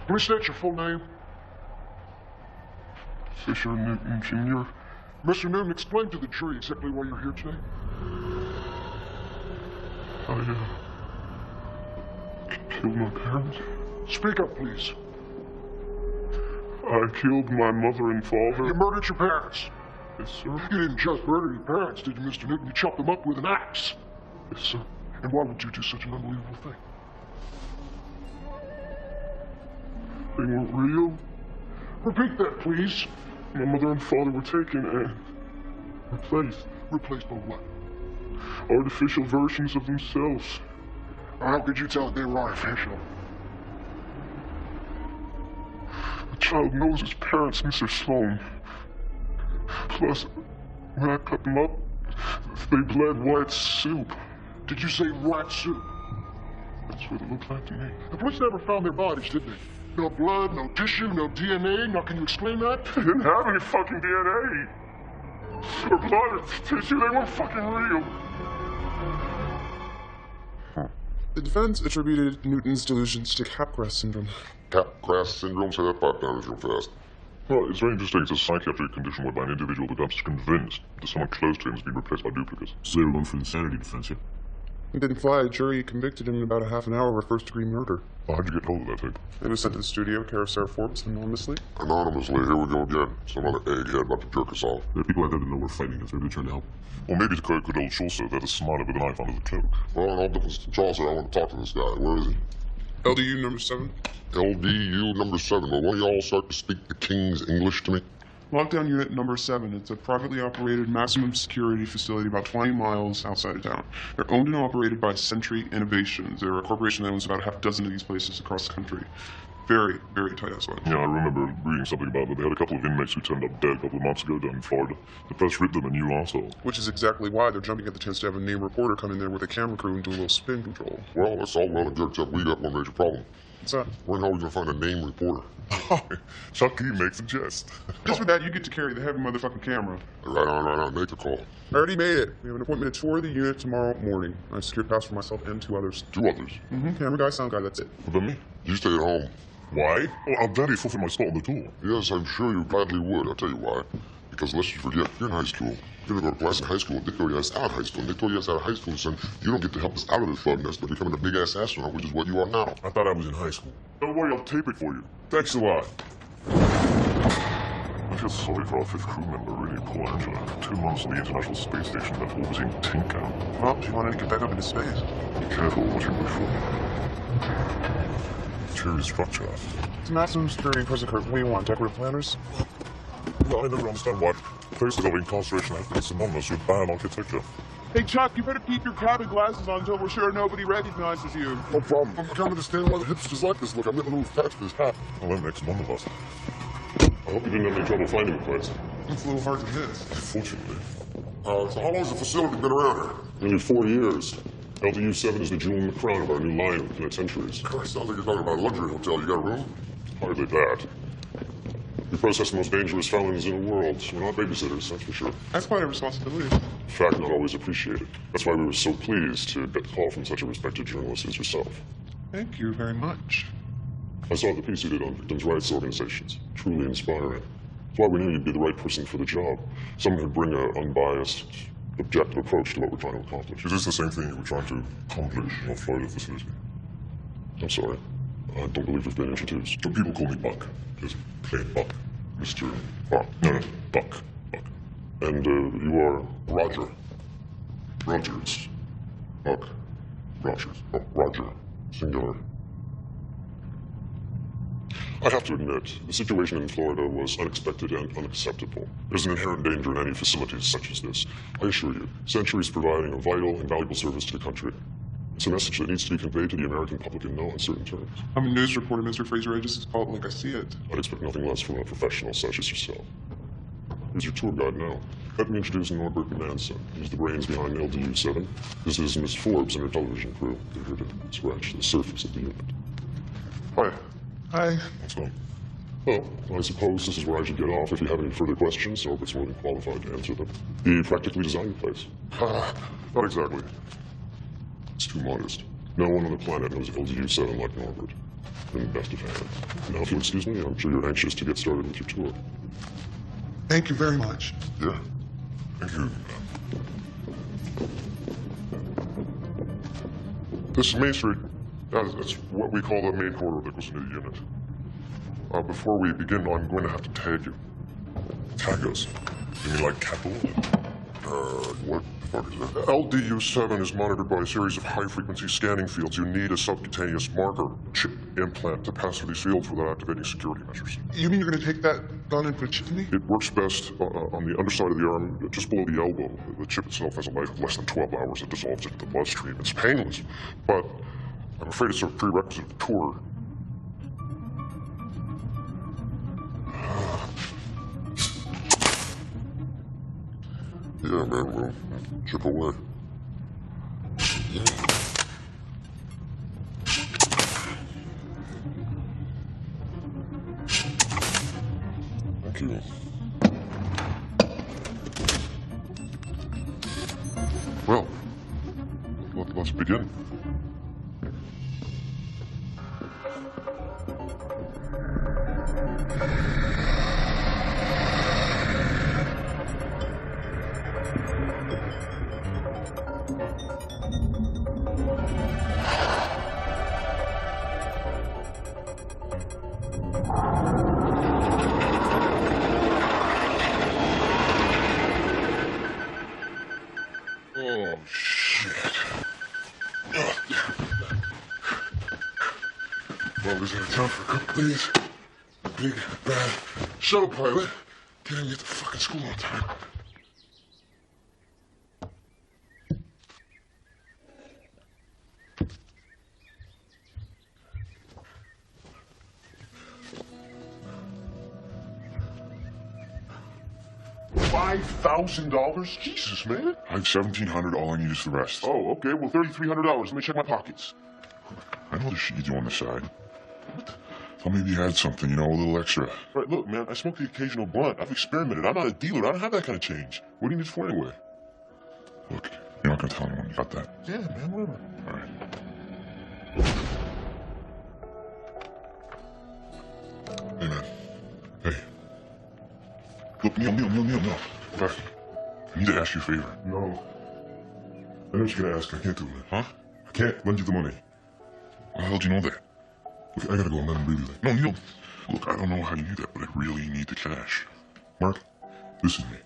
Please state your full name. Fisher Newton, Jr. Mr. Newton, explain to the jury exactly why you're here today. I killed my parents. Speak up, please. I killed my mother and father. You murdered your parents. Yes, sir. You didn't just murder your parents, did you, Mr. Newton? You chopped them up with an axe. Yes, sir. And why would you do such an unbelievable thing? They weren't real. Repeat that, please. My mother and father were taken and replaced. Replaced by what? Artificial versions of themselves. How could you tell that they were artificial? A child knows his parents miss their sloan. Plus, when I cut them up, they bled white soup. Did you say rat soup? That's what it looked like to me. The police never found their bodies, did they? No blood, no tissue, no DNA. Now, can you explain that? They didn't have any fucking DNA. Or blood or tissue. They weren't fucking real. The defense attributed Newton's delusions to Capgras syndrome. Capgras syndrome? Say that 5 times real fast. Well, it's very interesting. It's a psychiatric condition whereby an individual becomes convinced that someone close to him is being replaced by duplicates. So they were going for insanity defense, yeah? He didn't fly. A jury convicted him in about a half an hour of first-degree murder. Well, how'd you get hold of that tape? It was sent to the studio, care of Sarah Forbes, anonymously. Anonymously, here we go again. Some other egghead about to jerk us off. There are people out there that know we're fighting against. Maybe they're trying to help. Or maybe the code could hold also that the smarter with a knife under the cloak. Well, in all difference to Chaucer, I want to talk to this guy. Where is he? LDU number 7. LDU number 7. Well, won't you all start to speak the King's English to me? Lockdown unit number 7. It's a privately operated maximum security facility about 20 miles outside of town. They're owned and operated by Century Innovations. They're a corporation that owns about half a dozen of these places across the country. Very, very tight ass one. Yeah, I remember reading something about that. They had a couple of inmates who turned up dead a couple of months ago down in Florida. The press ripped them a new asshole. Which is exactly why they're jumping at the chance to have a named reporter come in there with a camera crew and do a little spin control. Well, that's all well and good, except we got one major problem. What's that? Where in hell are we going to find a named reporter? Chucky makes a jest. Just for that, you get to carry the heavy motherfucking camera. Right on, make the call. I already made it. We have an appointment at 4 of the unit tomorrow morning. I secured pass for myself and 2 others. 2 others? Camera guy, sound guy, that's it. What about me? You stay at home. Why? Well, I'll gladly forfeit my spot on the tour. Yes, I'm sure you gladly would. I'll tell you why. Because lest you forget, you're in high school. You're going to go to class in high school. They throw your ass out of high school. And they throw your ass out of high school, son. You don't get to help us out of this fun mess by becoming a big-ass astronaut, which is what you are now. I thought I was in high school. Don't worry, I'll tape it for you. Thanks a lot. I feel sorry for our 5th crew member, really, poor Angela. 2 months on the International Space Station, left orbiting Tinker. Well, she wanted to get back up into space. Be careful what you wish for. Cherry structure. It's maximum security and present curve. What do you want, decorative planners? Well, I never understand why places of incarceration have been synonymous with bad architecture. Hey, Chuck, you better keep your cabin glasses on until we're sure nobody recognizes you. No problem. I'm trying to understand why the hipsters like this look. I'm getting a little attached to this hat. Well, that makes one of us. I hope you didn't have any trouble finding the place. It's a little hard to miss. Fortunately. So how long has the facility been around here? Nearly 4 years. LDU 7 is the jewel in the crown of our new line of penitentiaries. Sounds like you're talking about a luxury hotel. You got a room? Hardly that. We process the most dangerous felons in the world. We're not babysitters, that's for sure. That's quite a responsibility. Fact not always appreciated. That's why we were so pleased to get the call from such a respected journalist as yourself. Thank you very much. I saw the piece you did on victims' rights organizations. Truly inspiring. That's why we knew you'd be the right person for the job. Someone who'd bring an unbiased, objective approach to what we're trying to accomplish. Is this the same thing you were trying to accomplish in our Florida facility? I'm sorry. I don't believe we've been introduced. Some people call me Buck. Just plain Buck. Mr. Buck. No, Buck. Buck. And you are Roger. Rogers. Buck. Rogers. Oh, Roger. Singular. I have to admit, the situation in Florida was unexpected and unacceptable. There's an inherent danger in any facilities such as this. I assure you, Century is providing a vital and valuable service to the country. It's a message that needs to be conveyed to the American public in no uncertain terms. I'm a news reporter, Mr. Fraser. I just call it like I see it. I'd expect nothing less from a professional such as yourself. Here's your tour guide now. Let me introduce Norbert Manson. He's the brains behind LDU 7. This is Miss Forbes and her television crew. They're here to scratch the surface of the unit. Hi. Hi. What's going on? Well, I suppose this is where I should get off. If you have any further questions, Norbert's more than qualified to answer them. He practically designed the place. Not exactly. It's too modest. No one on the planet knows LDU 7 like Norbert. in the best of hands. Now, if you'll excuse me, I'm sure you're anxious to get started with your tour. Thank you very much. Yeah. Thank you. This is Main Street. That's what we call the main corridor that goes into the unit. Before we begin, I'm going to have to tag you. Tag us. You mean like cattle? What the fuck is that? LDU-7 is monitored by a series of high-frequency scanning fields. You need a subcutaneous marker chip implant to pass through these fields without activating security measures. You mean you're going to take that gun and put a chip in me? It works best on the underside of the arm, just below the elbow. The chip itself has a life of less than 12 hours. It dissolves into the bloodstream. It's painless, but I'm afraid it's a prerequisite of the tour. Yeah, man, we'll chip away. Yeah. Thank you. Well, let's begin. Oh, shit. Well, there's a time for a couple days. Big, bad shuttle pilot can't even get to fucking school on time. $5,000? Jesus, man. I have $1,700. All I need is the rest. Oh, okay. Well, $3,300. Let me check my pockets. I know the shit you do on the side. Thought maybe you had something, you know, a little extra. Right, look, man, I smoke the occasional blunt. I've experimented. I'm not a dealer. I don't have that kind of change. What do you need it for anyway? Look, you're not gonna tell anyone you got that. Yeah, man, whatever. All right. Hey, man. Hey. Look, Neil. Okay. I need to ask you a favor. No. I know what you're gonna ask. I can't do it. Huh? I can't lend you the money. How the hell do you know that? Look, I gotta go. I'm not in the mood today. No, Neil. Look, I don't know how you do that, but I really need the cash. Mark, listen to me.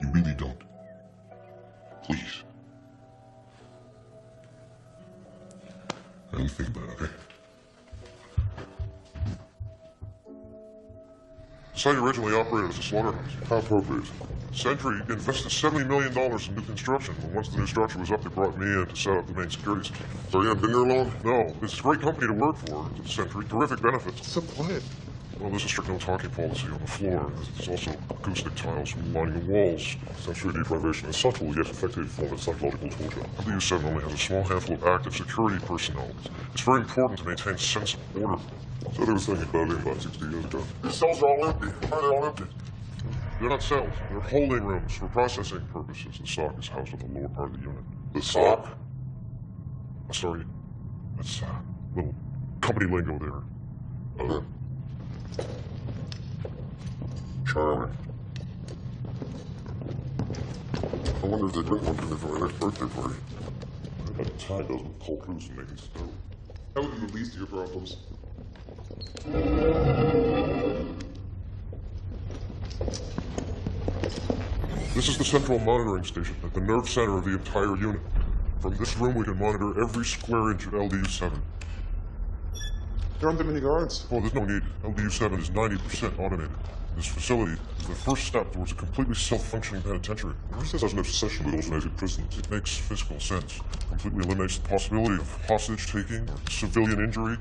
You really don't. Please. Let me think about it, okay? The site originally operated as a slaughterhouse. How appropriate. Century invested $70 million in new construction. And once the new structure was up, they brought me in to set up the main security system. So you haven't been there long? No, it's a great company to work for. Century, terrific benefits. So quiet. Well, there's a strict no-talking policy on the floor. There's also acoustic tiles lining the walls. Sensory deprivation is subtle yet effective form of psychological torture. LDU-7 only has a small handful of active security personnel. It's very important to maintain a sense of order. So they were thinking about it about 60 years ago. The cells are all empty. Why are they all empty? They're not cells. They're holding rooms for processing purposes. The SOC is housed in the lower part of the unit. The SOC? Sorry. That's little company lingo there. Okay. Charming. I wonder if they drink one for me for my next birthday party. That tie goes with cold crews and making snow. That would be the least of your problems. This is the central monitoring station at the nerve center of the entire unit. From this room, we can monitor every square inch of LDU-7. There aren't that many guards. Oh, there's no need. LDU-7 is 90% automated. This facility is the first step towards a completely self-functioning penitentiary. This has an obsession with euthanasia prisons. It makes physical sense. Completely eliminates the possibility of hostage-taking or civilian injury.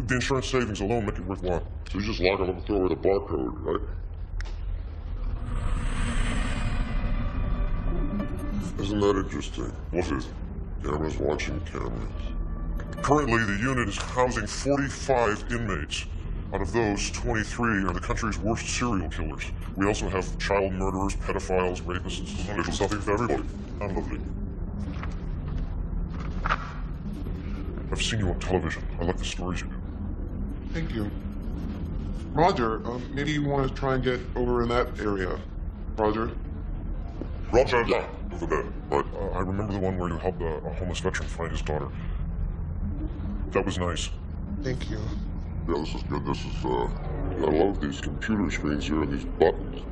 The insurance savings alone make it worthwhile. So you just lock them up and throw away the barcode, right? Isn't that interesting? What is? Cameras watching cameras. Currently, the unit is housing 45 inmates. Out of those, 23 are the country's worst serial killers. We also have child murderers, pedophiles, rapists. There's something for everybody. I'm lovely. I've seen you on television. I like the stories you do. Thank you. Roger, maybe you want to try and get over in that area. Roger? Roger, yeah, over there. Right. I remember the one where you helped a homeless veteran find his daughter. That was nice. Thank you. Yeah, this is good. This is, I love these computer screens here and these buttons.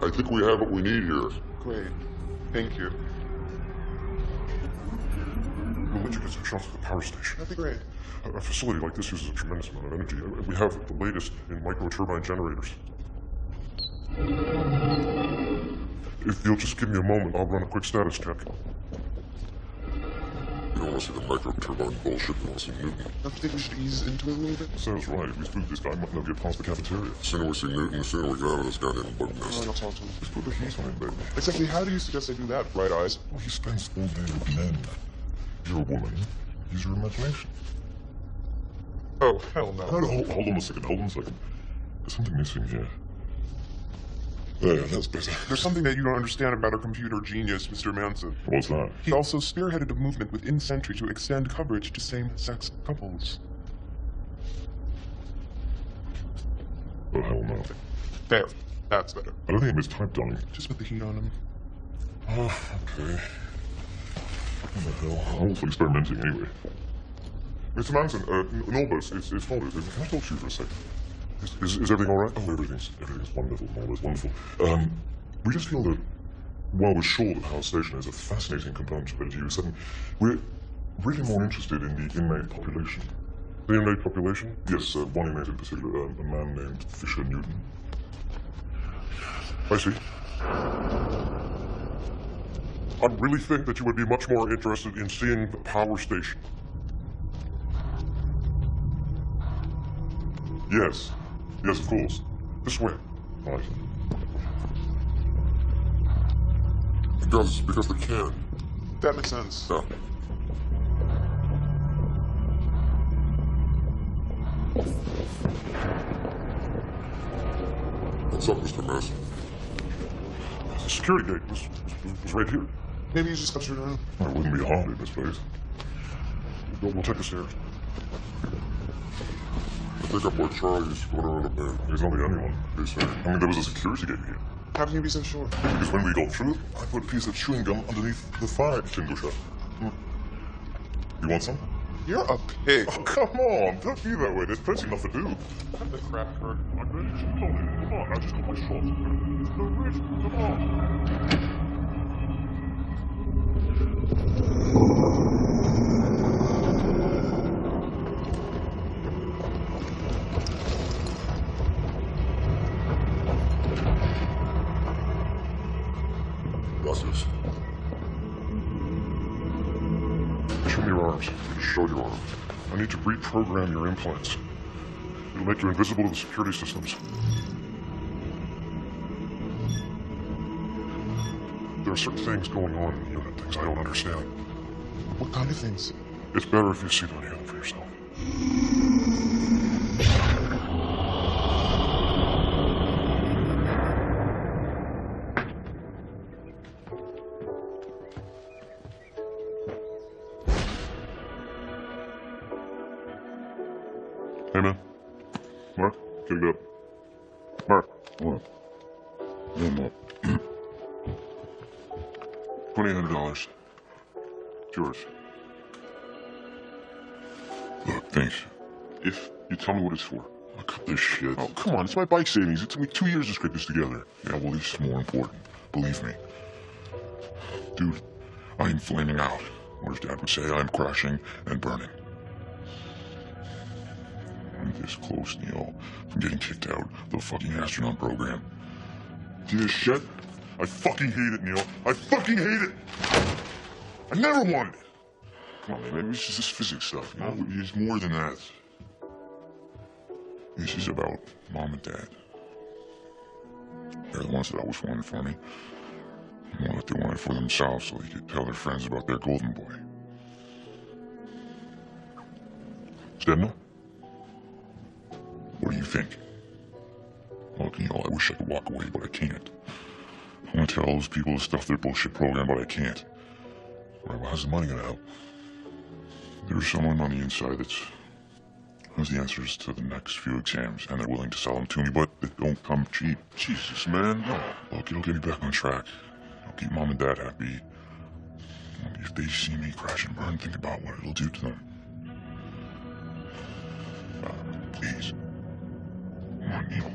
I think we have what we need here. Great. Thank you. We'll let you get some shots at the power station. That'd be great. A facility like this uses a tremendous amount of energy. We have the latest in micro-turbine generators. If you'll just give me a moment, I'll run a quick status check. You don't want to see the micro-turbine bullshit. You want to see Newton. Don't you think we should ease into it a little bit? Sounds right. If we spook this guy, might not get past the cafeteria. The sooner we see Newton, the sooner we get out of this goddamn bug nest. Alright, I'll talk to him. Just put the heat on him, baby. Exactly how do you suggest I do that, Bright Eyes? Well, he spends all day with men. You're a woman. Use your imagination. Oh, hell no. Hold on a second. Hold on a second. There's something missing here. There, that's better. There's something that you don't understand about our computer genius, Mr. Manson. What's that? He also spearheaded a movement within Sentry to extend coverage to same-sex couples. Oh, hell no. There. That's better. I don't think it mistyped on him. Just put the heat on him. Oh, okay. What the hell? I'm also experimenting anyway. Mr. Manson, Norbus, it's Holly. Can I talk to you for a second? Is everything all right? Oh, everything's wonderful, Norbus, wonderful. We just feel that while we're sure that Power Station is a fascinating component of energy use, we're really more interested in the inmate population. The inmate population? Yes, one inmate in particular, a man named Fisher Newton. I see. I really think that you would be much more interested in seeing the Power Station. Yes. Yes, of course. This way. Right. Because they can. That makes sense. Yeah. What's up, Mr. Manson? The security gate was right here. Maybe you just got straight around. Well, it wouldn't be hard in this place. We'll take the stairs. I think our boy Charlie's going around up there. There's only anyone. They say. I mean, there was a security gate here. How can you be so sure? Because when we got through, I put a piece of chewing gum underneath the fire extinguisher. You want some? You're a pig. Oh, come on. Don't be that way. There's plenty enough to do. Cut the crap, Kurt. I'm ready to tell you. Come on, I just got my shot. No reason. Come on. Gracias. Show me your arms. Show your arms. I need to reprogram your implants. It'll make you invisible to the security systems. There are certain things going on in the unit, things I don't understand. What kind of things? It's better if you see them and hear them for yourself. Hey, man. Mark, get it up. Mark. What? No more. $2,800. It's yours. Look, thanks. If you tell me what it's for. I'll cut this shit. Oh, come on. It's my bike savings. It took me 2 years to scrape this together. Yeah, well, this is more important. Believe me. Dude, I'm flaming out. Or as Dad would say, I'm crashing and burning. I'm this close, Neil, from getting kicked out of the fucking astronaut program. See this shit? I fucking hate it, Neil. I fucking hate it. I never wanted it. Come on, man, maybe it's just this physics stuff, you know? It's more than that. This is about Mom and Dad. They're the ones that always wanted for me. More that they wanted for themselves so they could tell their friends about their golden boy. Stedno? What do you think? Look, you know, I wish I could walk away, but I can't. I want to tell all those people to stuff their bullshit program, but I can't. All right, well, how's the money gonna help? There's someone on the inside that's Those are the answers to the next few exams, and they're willing to sell them to me, but they don't come cheap. Jesus, man. No. Look, it'll get me back on track. It'll keep Mom and Dad happy. If they see me crash and burn, think about what it'll do to them. Please. Come on, Neil.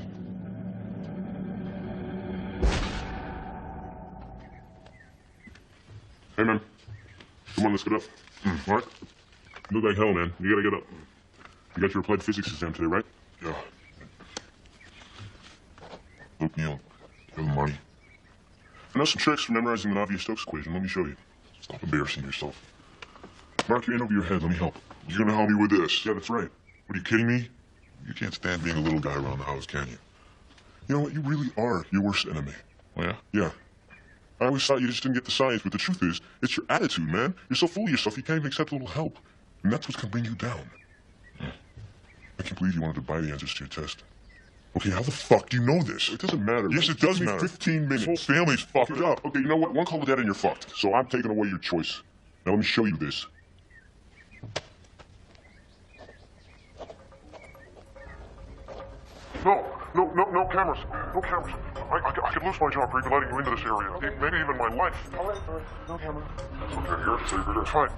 Hey, man. Come on, let's get up. All right? You look like hell, man. You gotta get up. You got your applied physics exam today, right? Yeah. Look, Neil, you have the money. I know some tricks for memorizing the Navier-Stokes equation. Let me show you. Stop embarrassing yourself. Mark your hand over your head. Let me help. You're gonna help me with this? Yeah, that's right. What, are you kidding me? You can't stand being a little guy around the house, can you? You know what? You really are your worst enemy. Oh, yeah? Yeah. I always thought you just didn't get the science, but the truth is, it's your attitude, man. You're so full of yourself, you can't even accept a little help. And that's what's gonna bring you down. I can't believe you wanted to buy the answers to your test. Okay, how the fuck do you know this? It doesn't matter. Yes, it does matter. 15 minutes. This whole family's fucked Good up. job. Okay, you know what? One call to dad and you're fucked. So I'm taking away your choice. Now let me show you this. No cameras. No cameras. I could lose my job for even letting you into this area. Maybe even my life. All right. No camera. Okay, here. So you're fine.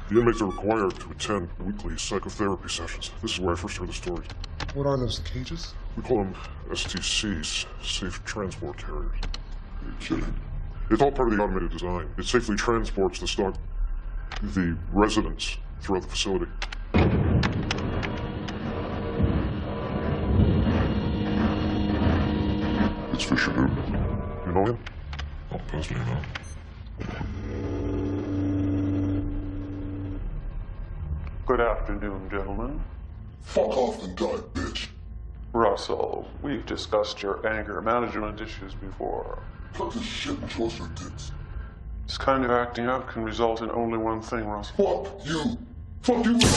The inmates are required to attend weekly psychotherapy sessions. This is where I first heard the story. What are those, cages? We call them STCs, Safe Transport Carriers. You're kidding. It's all part of the automated design. It safely transports the residents throughout the facility. It's Fisher Newton. You know him? Not personally, no. Good afternoon, gentlemen. Fuck off and die, bitch. Russell, we've discussed your anger management issues before. Cut this shit and close your dicks. This kind of acting out can result in only one thing, Russell. Fuck you. Fuck you. Does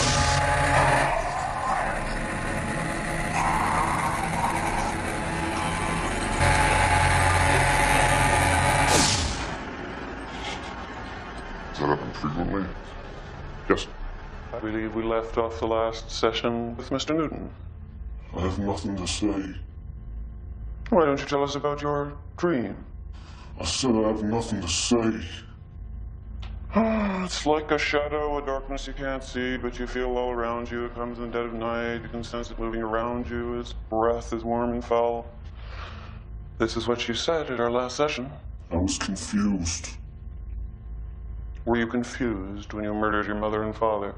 that happen frequently? Yes. I believe we left off the last session with Mr. Newton. I have nothing to say. Why don't you tell us about your dream? I said I have nothing to say. It's like a shadow, a darkness you can't see, but you feel all around you. It comes in the dead of night. You can sense it moving around you. Its breath is warm and foul. This is what you said at our last session. I was confused. Were you confused when you murdered your mother and father?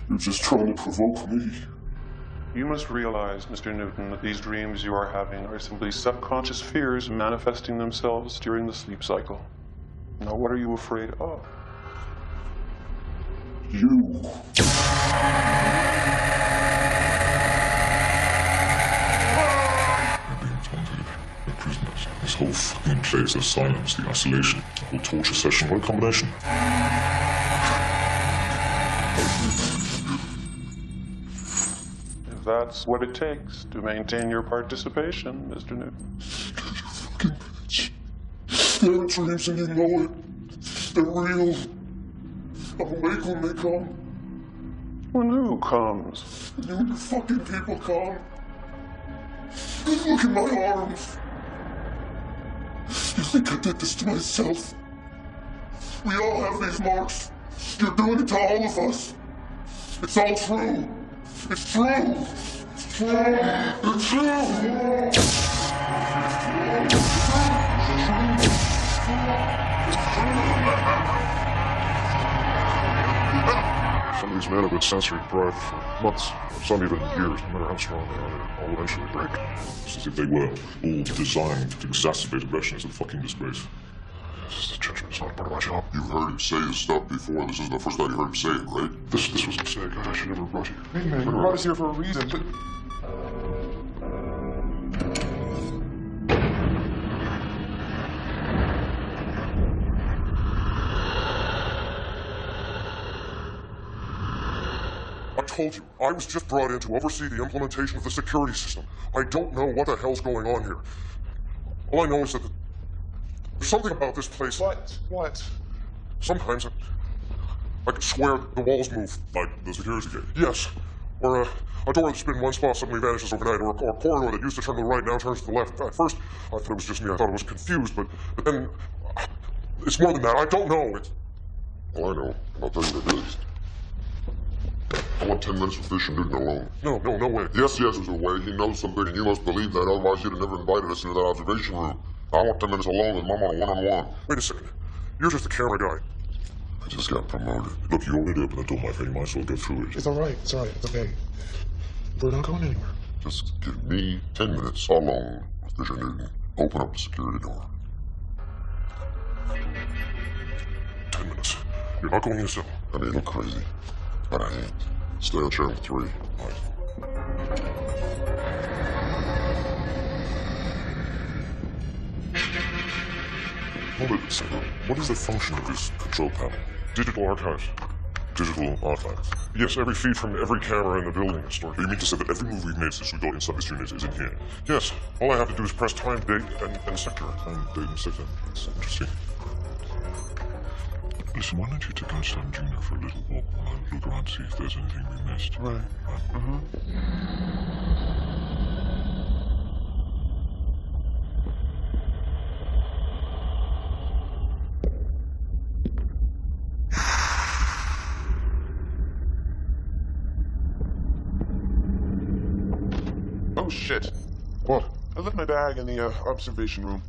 You're just trying to provoke me. You must realize, Mr. Newton, that these dreams you are having are simply subconscious fears manifesting themselves during the sleep cycle. Now, what are you afraid of? You. We're being taunted. We're prisoners. This whole fucking place, the silence, the isolation, the whole torture session, what a combination. If that's what it takes to maintain your participation, Mr. Newton. Fucking bitch. They're dreams and you know it. They're real. I'll make when they come. When who comes? You and your fucking people come. Just look at my arms. You think I did this to myself? We all have these marks. You're doing it to all of us. It's all true. It's true. It's true. It's true. Some of these men have been sensory deprived for months, some even years. No matter how strong they are, they'll eventually break. It's as if they were all designed to exacerbate aggression as a fucking disgrace. This is the judgment. It's not part of my job. You heard him say his stuff before. This isn't the first time you heard him say it, right? This was a mistake. I should never have brought you. Hey, man, you brought us here for a reason. But told you, I was just brought in to oversee the implementation of the security system. I don't know what the hell's going on here. All I know is that there's something about this place. What? Sometimes I can swear the walls move. Like the security gate. Yes. Or a door that's been in one spot suddenly vanishes overnight, or a corridor that used to turn to the right now turns to the left. At first, I thought it was just me. I thought I was confused, but then it's more than that. I don't know. All I know, I'll tell you what it is. I want 10 minutes with Fisher Newton alone. No way. Yes, there's a way. He knows something, and you must believe that. Otherwise, you'd have never invited us into that observation room. I want 10 minutes alone with Mom on a one-on-one. Wait a second. You're just the camera guy. I just got promoted. Look, you already opened the door, my friend. You might as well get through it. It's all right. It's okay. We're not going anywhere. Just give me 10 minutes alone with Fisher Newton. Open up the security door. 10 minutes. You're not going yourself. I may look crazy, but I ain't. Stay on channel 3. Hold it a second. What is the function of this control panel? Digital archives. Digital archives. Yes, every feed from every camera in the building is stored. You mean to say that every move we've made since we got inside this unit is in here? Yes. All I have to do is press time, date, and sector. Time, date, and sector. That's interesting. Listen, why don't you take Einstein Jr. for a little walk while I look around and see if there's anything we missed? Right. Oh, shit. What? I left my bag in the observation room.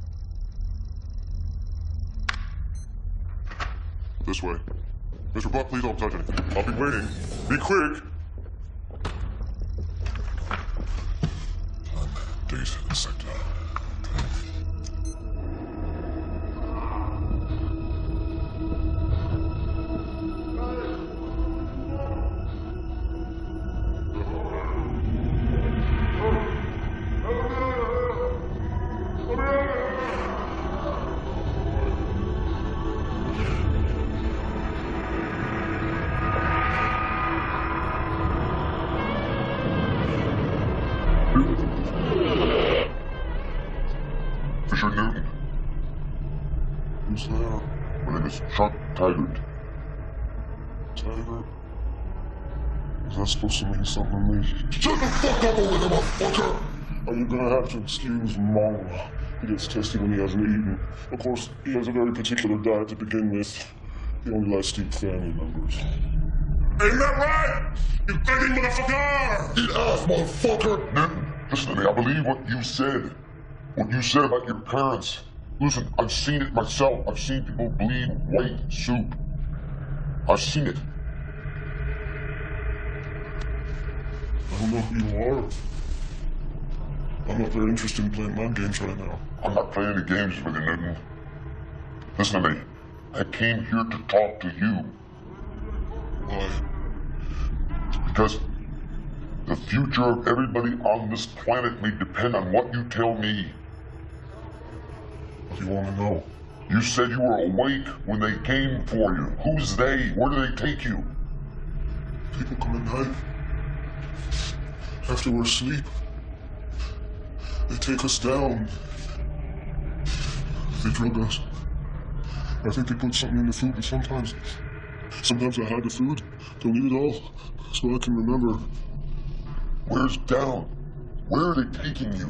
This way. Mr. Buck, please don't touch anything. I'll be waiting. Be quick! Time, date, and sector. Fisher Newton. Who's there? My name is Chuck Taggart. Taggart? Is that supposed to mean something to me? Shut the fuck up over there, motherfucker! Are you gonna have to excuse Mom? He gets testy when he hasn't eaten. Of course, he has a very particular diet to begin with. He only likes to eat family members. Ain't that right? You begging motherfucker! Eat ass, motherfucker! Newton, listen to me. I believe what you said. What you said about your parents. Listen, I've seen it myself. I've seen people bleed white soup. I've seen it. I don't know who you are. I'm not very interested in playing mind games right now. I'm not playing any games with you, Newton. Listen to me. I came here to talk to you. Why? Because the future of everybody on this planet may depend on what you tell me. What do you want to know? You said you were awake when they came for you. Who's they? Where do they take you? People come at night. After we're asleep. They take us down. They drug us. I think they put something in the food, and sometimes I hide the food. Don't eat it all, so I can remember. Where's down? Where are they taking you?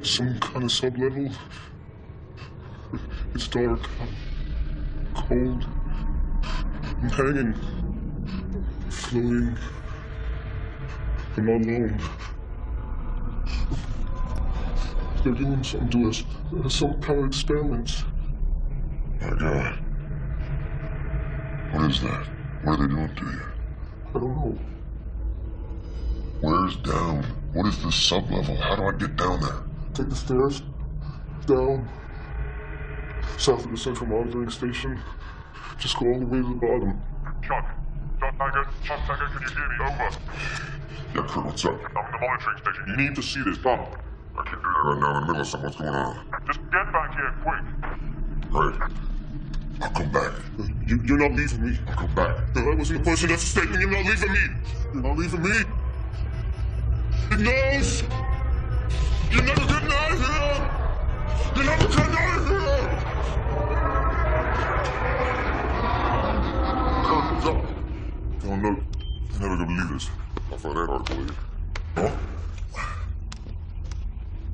Some kind of sub-level. It's dark. Cold. I'm hanging. Floating. I'm not alone. They're doing something to us. Some kind of experiment. My God. What is that? What are they doing to you? I don't know. Where's down? What is this sub-level? How do I get down there? Take the stairs. Down. South of the central monitoring station. Just go all the way to the bottom. Chuck Taggart, can you hear me? Over. Yeah, Kurt, what's up? I'm in the monitoring station. You need to see this. Come. I can't do that right now in the middle of something. What's going on? Just get back here quick. Right. I'll come back. You're not leaving me. I'll come back. I wasn't the person that's a statement. You're not leaving me. You're not leaving me. It knows. You're never getting out of here. You're never getting out of here. What's up? Oh, no. You're never gonna believe this. I'll find that hard to believe. Huh?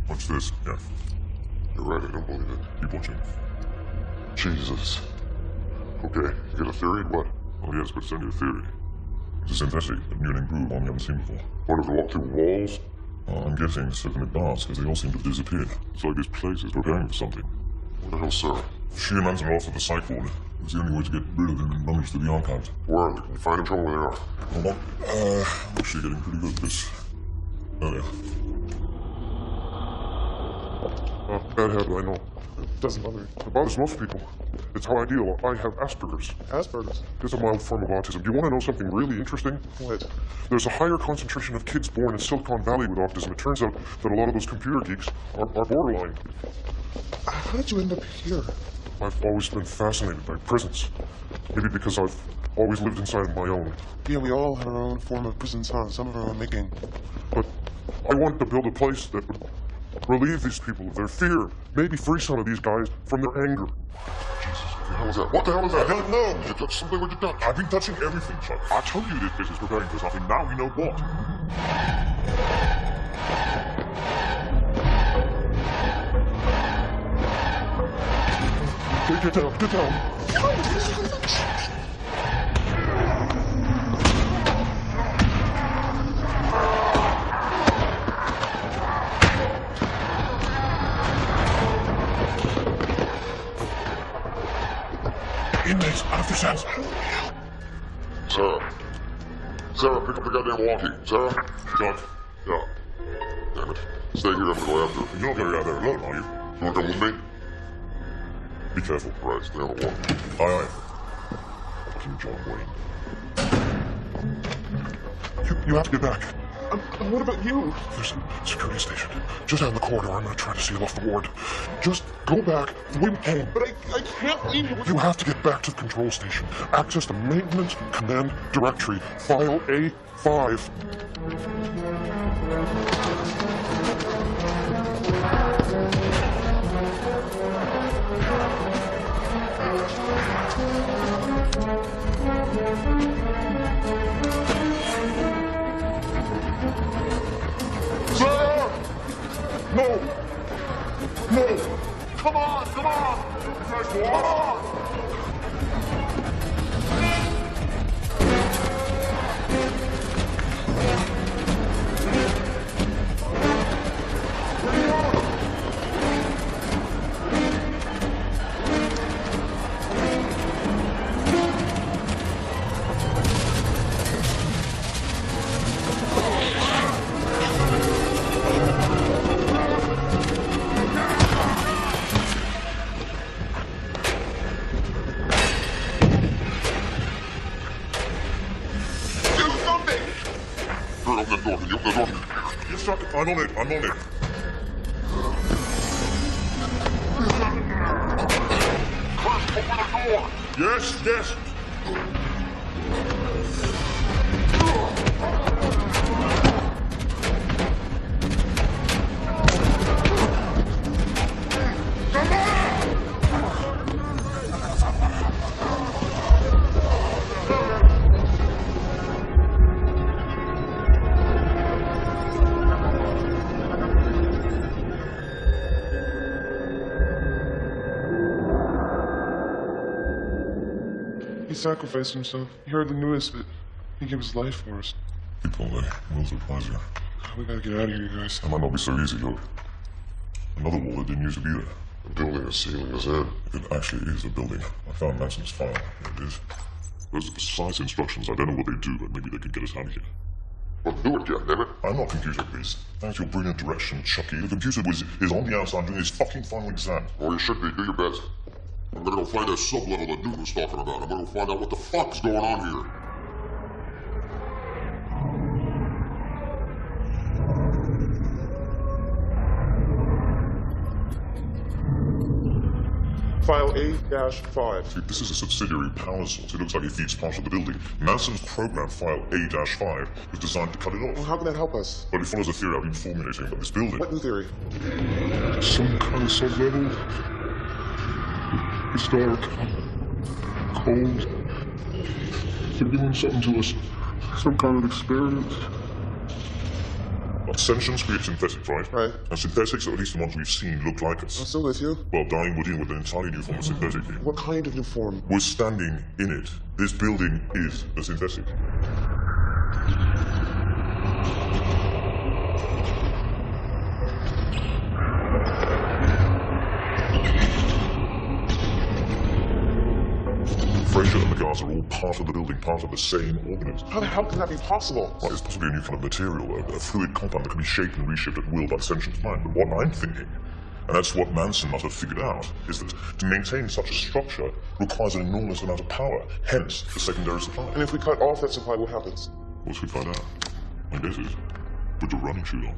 Watch this. Yeah. You're right, I don't believe it. Keep watching. Jesus. Okay, you got a theory? What? Oh, yes, but it's only a theory. It's a synthetic, a new and improved one we haven't seen before. What, if they walk through walls? I'm guessing it's looking at bars because they all seem to have disappeared. It's like this place is preparing for something. Where the hell's Sarah? She and Manson are off to the psych ward. It was the only way to get rid of them and rummage through the archives. Where are they? Can you find them? Show me where they are. Hold on. I'm actually getting pretty good at this. Oh, yeah. Bad habit, I know. It doesn't bother me. It bothers most people. It's how I deal. I have Asperger's. Asperger's? It's a mild form of autism. Do you want to know something really interesting? What? There's a higher concentration of kids born in Silicon Valley with autism. It turns out that a lot of those computer geeks are borderline. How did you end up here? I've always been fascinated by prisons. Maybe because I've always lived inside my own. Yeah, we all have our own form of prisons, huh? Some of our own making. But I wanted to build a place that would relieve these people of their fear. Maybe free some of these guys from their anger. What the hell is that? What the hell is that? I don't know. Did you touch something? What'd you touch? I've been touching everything, Chuck. I told you this place is preparing for something. Now we know what. Get down, get down. Inmates, out of their cells. Sarah. Sarah, pick up the goddamn walkie. Sarah? Chuck, Yeah. Damn it. Stay here, I'm gonna go after her. you're not going to get out there alone, are you? You wanna come with me? Be careful. Right, stay on the walkie. Aye, aye. Fucking John Wayne. You have to get back. What about you? There's a security station just down the corridor. I'm going to try to seal off the ward. Just go back, win home. But I can't leave you. You have to get back to the control station. Access the maintenance command directory. File A5. Sarah! No! No! Come on! Come on! You guys go on! Open that door. Can you open that door? Yes, sir. I'm on it. I'm on it. Chris, open the door! Yes, yes. He sacrificed himself. He hardly knew us, but he gave his life for us. People, wills are wiser. We gotta get out of here, you guys. That might not be so easy, look. Another wall that didn't used to be there. The building is sealing us in. It actually is a building. I found Manson's file. There it is. Those are precise instructions. I don't know what they do, but maybe they could get us out of here. Well, do it, goddammit. I'm not computer whiz. Thanks to your brilliant direction, Chucky. The computer whiz is on the outside doing his fucking final exam. Well, you should be. Do your best. I'm gonna go find that sub-level that dude was talking about. I'm gonna go find out what the fuck's going on here. File A-5. See, this is a subsidiary power source. It looks like it feeds part of the building. Manson's program file A-5 was designed to cut it Well, off. how can that help us? But it follows a theory I've been formulating about this building. What new theory? Some kind of sub-level. It's dark. Cold. They're doing something to us. Some kind of experiment. Ascensions create synthetics, right? Right. And synthetics, or at least the ones we've seen, look like us. I'm still with you. Well, dying, we're dealing with an entirely new form of synthetic here. What kind of new form? We're standing in it. This building is a synthetic. Fraser and the guards are all part of the building, part of the same organism. How the hell can that be possible? Well, it's possibly a new kind of material, a fluid compound that can be shaped and reshaped at will by the sentient's mind. But what I'm thinking, and that's what Manson must have figured out, is that to maintain such a structure requires an enormous amount of power, hence the secondary supply. And if we cut off that supply, what happens? Once we find out, my guess is we're just running too long.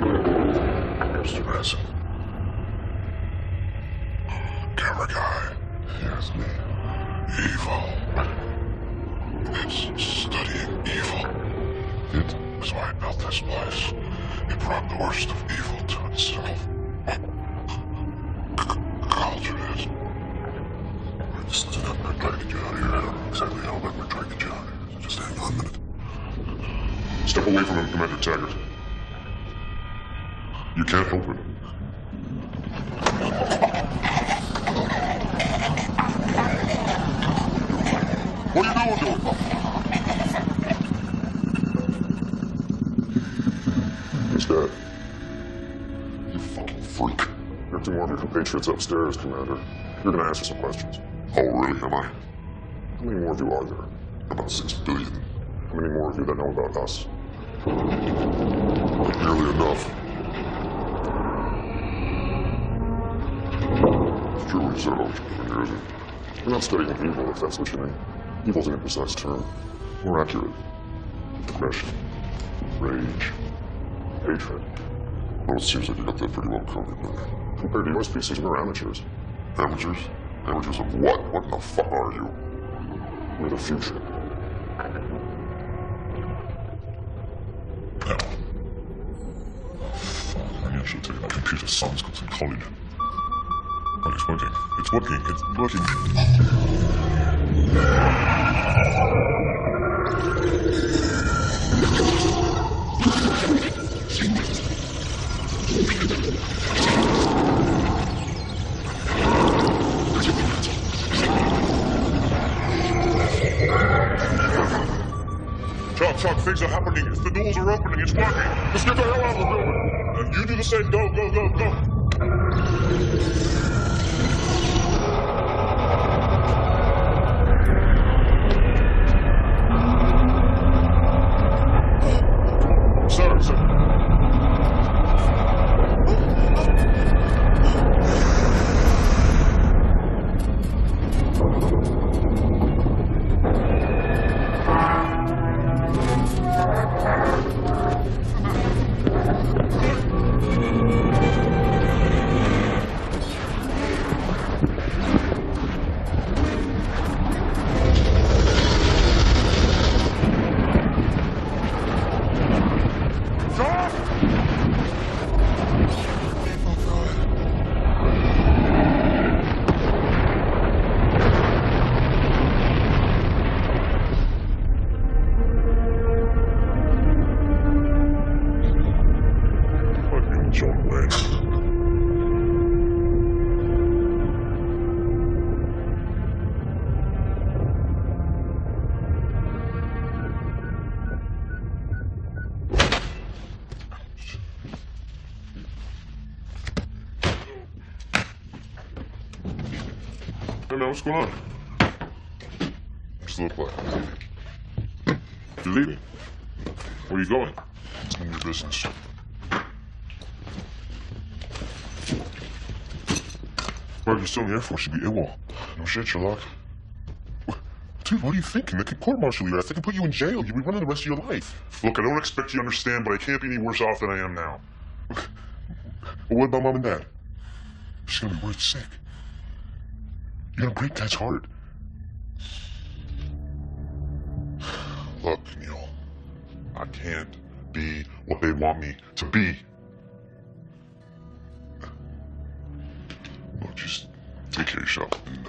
Mr. Manson. Camera guy. Yes, me. Evil. It's studying evil. It is why it built this place. It brought the worst of evil to itself. Culture is. Just listen up, I'm trying to get you out of here. I don't know exactly how, but we're trying to get you out of here. So just hang on a minute. Step away from him, Commander Taggart. You can't help it. What are you doing? He's dead. You fucking freak. You have two more of your compatriots upstairs, Commander. You're gonna answer some questions. Oh, really? Am I? How many more of you are there? About 6 billion. How many more of you that know about us? Nearly enough. It's true what you said about Japan, isn't it? We're not studying evil, if that's what you mean. Evil's an imprecise term. More accurate. Aggression. Rage. Hatred. Well, it seems like you got that pretty well covered, but compared to your species, we're amateurs. Amateurs? Amateurs of what? What in the fuck are you? We're the future. Now. Fuck, maybe I should take my computer science course in college. But it's working. It's working. It's working. Chuck, things are happening. The doors are opening. It's working. Let's get the hell out of the building. And you do the same. Go, go, go, go. Sir. Hey man, what's going on? What's the look like? You're leaving. Where are you going? It's none of your business. Why are you still in the Air Force? You'd be AWOL. No shit, Sherlock. Dude, what are you thinking? They could court-martial you. They can put you in jail. You'll be running the rest of your life. Look, I don't expect you to understand, but I can't be any worse off than I am now. Well, what about Mom and Dad? She's gonna be worried sick. You're gonna break Dad's heart. Look, Neil, I can't be what they want me to be. Look, just take care of yourself and,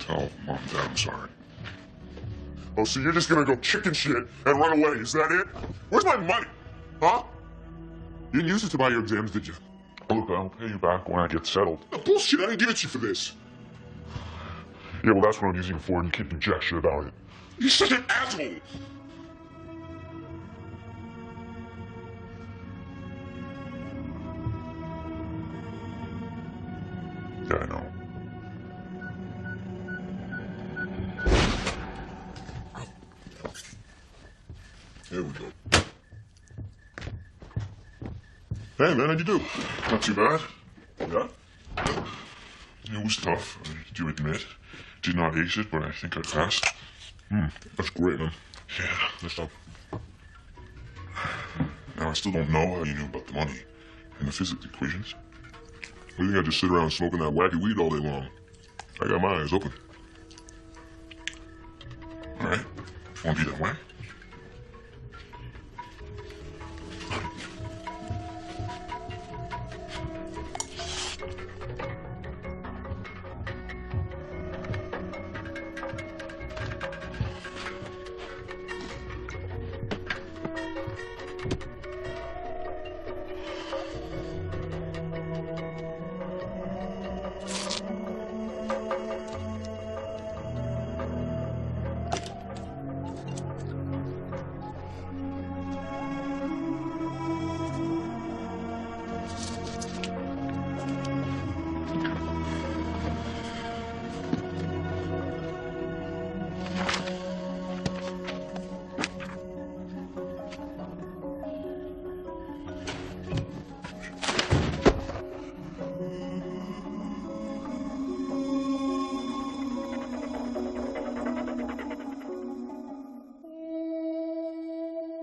tell Mom and Dad I'm sorry. Oh, so you're just gonna go chicken shit and run away, is that it? Where's my money? Huh? You didn't use it to buy your exams, did you? Look, I'll pay you back when I get settled. No, bullshit, I didn't give it to you for this. Yeah, well, that's what I'm using it for, and you keep doing jack shit about it. You're such an asshole! Yeah, I know. There we go. Hey, man, how'd you do? Not too bad. Yeah? It was tough, I do admit. Did not ace it, but I think I passed. That's great, man. Yeah, that's tough. Now, I still don't know how you knew about the money and the physics equations. What do you think I just sit around smoking that wacky weed all day long? I got my eyes open. All right, want to be that way?